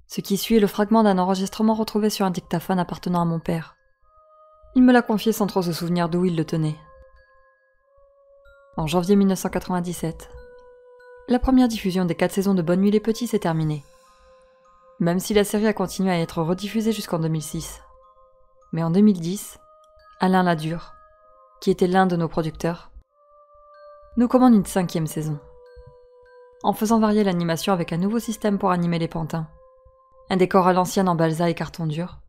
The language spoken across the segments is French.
Ce qui suit est le fragment d'un enregistrement retrouvé sur un dictaphone appartenant à mon père. Il me l'a confié sans trop se souvenir d'où il le tenait. En janvier 1997, la première diffusion des 4 saisons de Bonne Nuit les Petits s'est terminée. Même si la série a continué à être rediffusée jusqu'en 2006. Mais en 2010, Alain Ladure, qui était l'un de nos producteurs, nous commande une 5e saison. En faisant varier l'animation avec un nouveau système pour animer les pantins, un décor à l'ancienne en balsa et carton dur,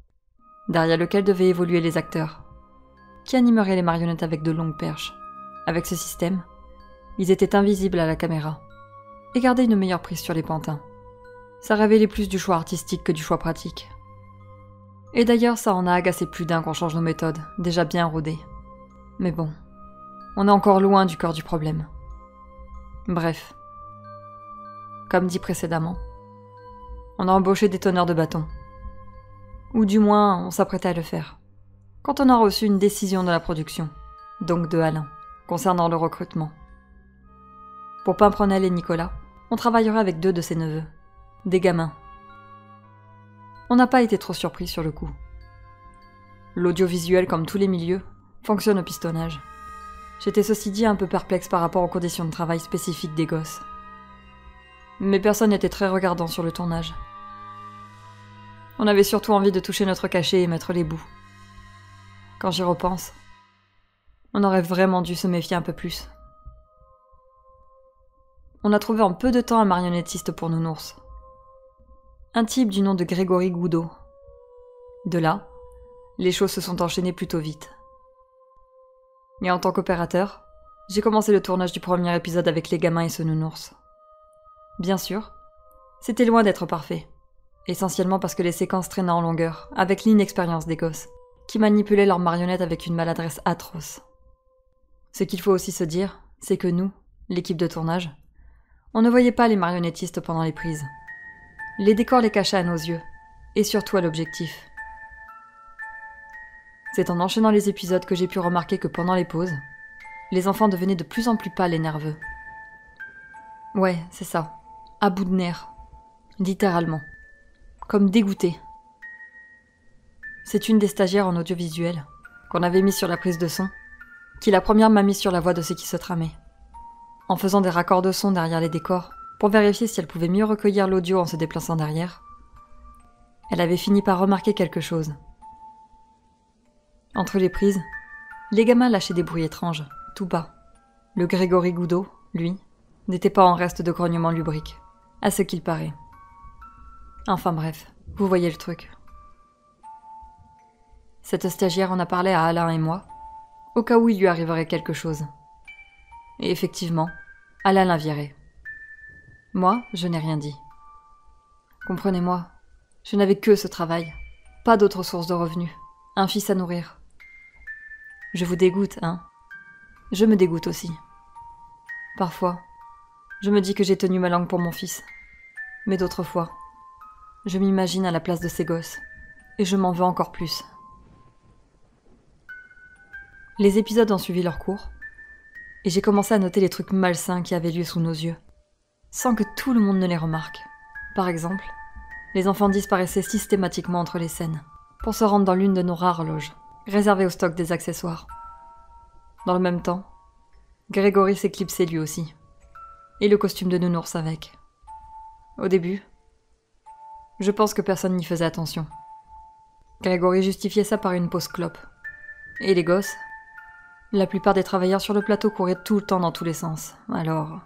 derrière lequel devaient évoluer les acteurs, qui animeraient les marionnettes avec de longues perches. Avec ce système, ils étaient invisibles à la caméra, et gardaient une meilleure prise sur les pantins. Ça révélait plus du choix artistique que du choix pratique. Et d'ailleurs, ça en a agacé plus d'un qu'on change nos méthodes, déjà bien rodées. Mais bon, on est encore loin du cœur du problème. Bref. Comme dit précédemment, on a embauché des teneurs de bâton. Ou du moins, on s'apprêtait à le faire. Quand on a reçu une décision de la production, donc de Alain, concernant le recrutement. Pour Pimprenel et Nicolas, on travaillerait avec 2 de ses neveux. Des gamins. On n'a pas été trop surpris sur le coup. L'audiovisuel, comme tous les milieux, fonctionne au pistonnage. J'étais ceci dit un peu perplexe par rapport aux conditions de travail spécifiques des gosses. Mais personne n'était très regardant sur le tournage. On avait surtout envie de toucher notre cachet et mettre les bouts. Quand j'y repense, on aurait vraiment dû se méfier un peu plus. On a trouvé en peu de temps un marionnettiste pour Nounours. Un type du nom de Grégory Goudot. De là, les choses se sont enchaînées plutôt vite. Et en tant qu'opérateur, j'ai commencé le tournage du premier épisode avec les gamins et ce nounours. Bien sûr, c'était loin d'être parfait, essentiellement parce que les séquences traînaient en longueur, avec l'inexpérience des gosses, qui manipulaient leurs marionnettes avec une maladresse atroce. Ce qu'il faut aussi se dire, c'est que nous, l'équipe de tournage, on ne voyait pas les marionnettistes pendant les prises. Les décors les cachaient à nos yeux, et surtout à l'objectif. C'est en enchaînant les épisodes que j'ai pu remarquer que pendant les pauses, les enfants devenaient de plus en plus pâles et nerveux. Ouais, c'est ça, à bout de nerfs, littéralement, comme dégoûtés. C'est une des stagiaires en audiovisuel, qu'on avait mis sur la prise de son, qui la première m'a mis sur la voie de ce qui se tramait. En faisant des raccords de son derrière les décors, pour vérifier si elle pouvait mieux recueillir l'audio en se déplaçant derrière, elle avait fini par remarquer quelque chose. Entre les prises, les gamins lâchaient des bruits étranges, tout bas. Le Grégory Goudot, lui, n'était pas en reste de grognement lubrique, à ce qu'il paraît. Enfin bref, vous voyez le truc. Cette stagiaire en a parlé à Alain et moi, au cas où il lui arriverait quelque chose. Et effectivement, Alain l'a viré. Moi, je n'ai rien dit. Comprenez-moi, je n'avais que ce travail, pas d'autre source de revenus, un fils à nourrir. Je vous dégoûte, hein? Je me dégoûte aussi. Parfois, je me dis que j'ai tenu ma langue pour mon fils. Mais d'autres fois, je m'imagine à la place de ces gosses, et je m'en veux encore plus. Les épisodes ont suivi leur cours, et j'ai commencé à noter les trucs malsains qui avaient lieu sous nos yeux, sans que tout le monde ne les remarque. Par exemple, les enfants disparaissaient systématiquement entre les scènes, pour se rendre dans l'une de nos rares loges, réservées au stock des accessoires. Dans le même temps, Grégory s'éclipsait lui aussi, et le costume de nounours avec. Au début, je pense que personne n'y faisait attention. Grégory justifiait ça par une pause clope. Et les gosses, la plupart des travailleurs sur le plateau couraient tout le temps dans tous les sens, alors...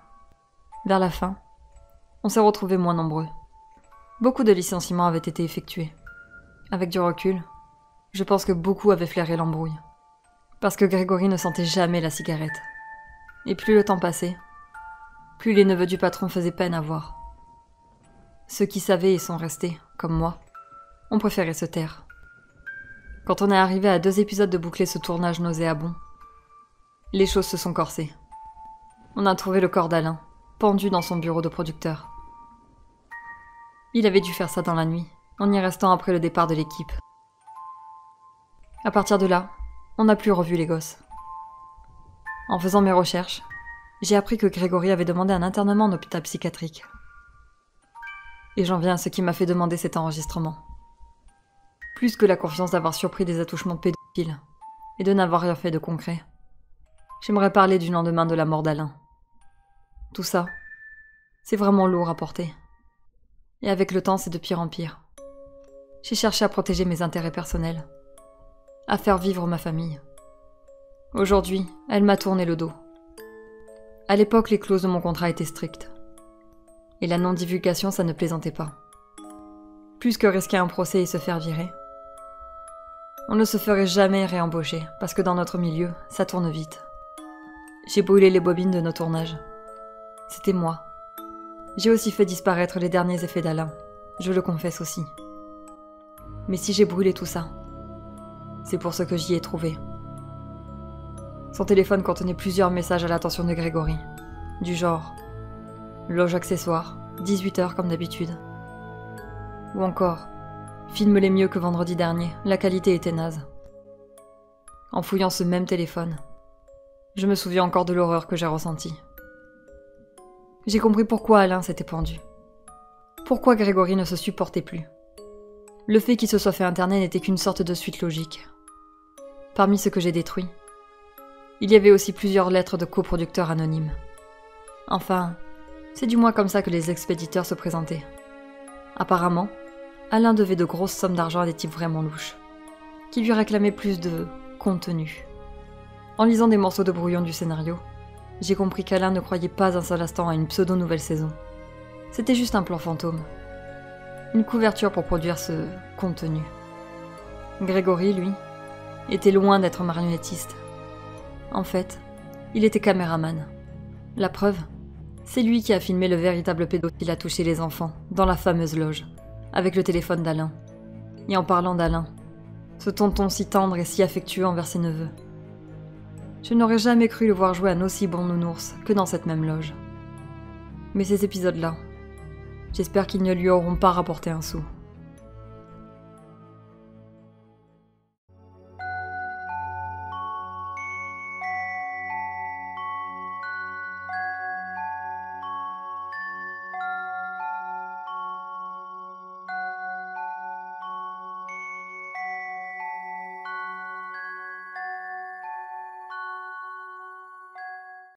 Vers la fin, on s'est retrouvés moins nombreux. Beaucoup de licenciements avaient été effectués. Avec du recul, je pense que beaucoup avaient flairé l'embrouille. Parce que Grégory ne sentait jamais la cigarette. Et plus le temps passait, plus les neveux du patron faisaient peine à voir. Ceux qui savaient et sont restés, comme moi, ont préféré se taire. Quand on est arrivé à 2 épisodes de boucler ce tournage nauséabond, les choses se sont corsées. On a trouvé le corps d'Alain, pendu dans son bureau de producteur. Il avait dû faire ça dans la nuit, en y restant après le départ de l'équipe. À partir de là, on n'a plus revu les gosses. En faisant mes recherches, j'ai appris que Grégory avait demandé un internement en hôpital psychiatrique. Et j'en viens à ce qui m'a fait demander cet enregistrement. Plus que la confiance d'avoir surpris des attouchements pédophiles et de n'avoir rien fait de concret, j'aimerais parler du lendemain de la mort d'Alain. Tout ça, c'est vraiment lourd à porter. Et avec le temps, c'est de pire en pire. J'ai cherché à protéger mes intérêts personnels, à faire vivre ma famille. Aujourd'hui, elle m'a tourné le dos. À l'époque, les clauses de mon contrat étaient strictes. Et la non-divulgation, ça ne plaisantait pas. Plus que risquer un procès et se faire virer. On ne se ferait jamais réembaucher, parce que dans notre milieu, ça tourne vite. J'ai brûlé les bobines de nos tournages. C'était moi. J'ai aussi fait disparaître les derniers effets d'Alain, je le confesse aussi. Mais si j'ai brûlé tout ça, c'est pour ce que j'y ai trouvé. Son téléphone contenait plusieurs messages à l'attention de Grégory, du genre « Loge accessoire, 18h comme d'habitude ». Ou encore « Filme-les mieux que vendredi dernier, la qualité était naze ». En fouillant ce même téléphone, je me souviens encore de l'horreur que j'ai ressentie. J'ai compris pourquoi Alain s'était pendu. Pourquoi Grégory ne se supportait plus. Le fait qu'il se soit fait interner n'était qu'une sorte de suite logique. Parmi ceux que j'ai détruits, il y avait aussi plusieurs lettres de coproducteurs anonymes. Enfin, c'est du moins comme ça que les expéditeurs se présentaient. Apparemment, Alain devait de grosses sommes d'argent à des types vraiment louches, qui lui réclamaient plus de contenu. En lisant des morceaux de brouillon du scénario, j'ai compris qu'Alain ne croyait pas un seul instant à une pseudo-nouvelle saison. C'était juste un plan fantôme. Une couverture pour produire ce contenu. Grégory, lui, était loin d'être marionnettiste. En fait, il était caméraman. La preuve, c'est lui qui a filmé le véritable pédophile à toucher les enfants, dans la fameuse loge, avec le téléphone d'Alain. Et en parlant d'Alain, ce tonton si tendre et si affectueux envers ses neveux. Je n'aurais jamais cru le voir jouer un aussi bon nounours que dans cette même loge. Mais ces épisodes-là, j'espère qu'ils ne lui auront pas rapporté un sou.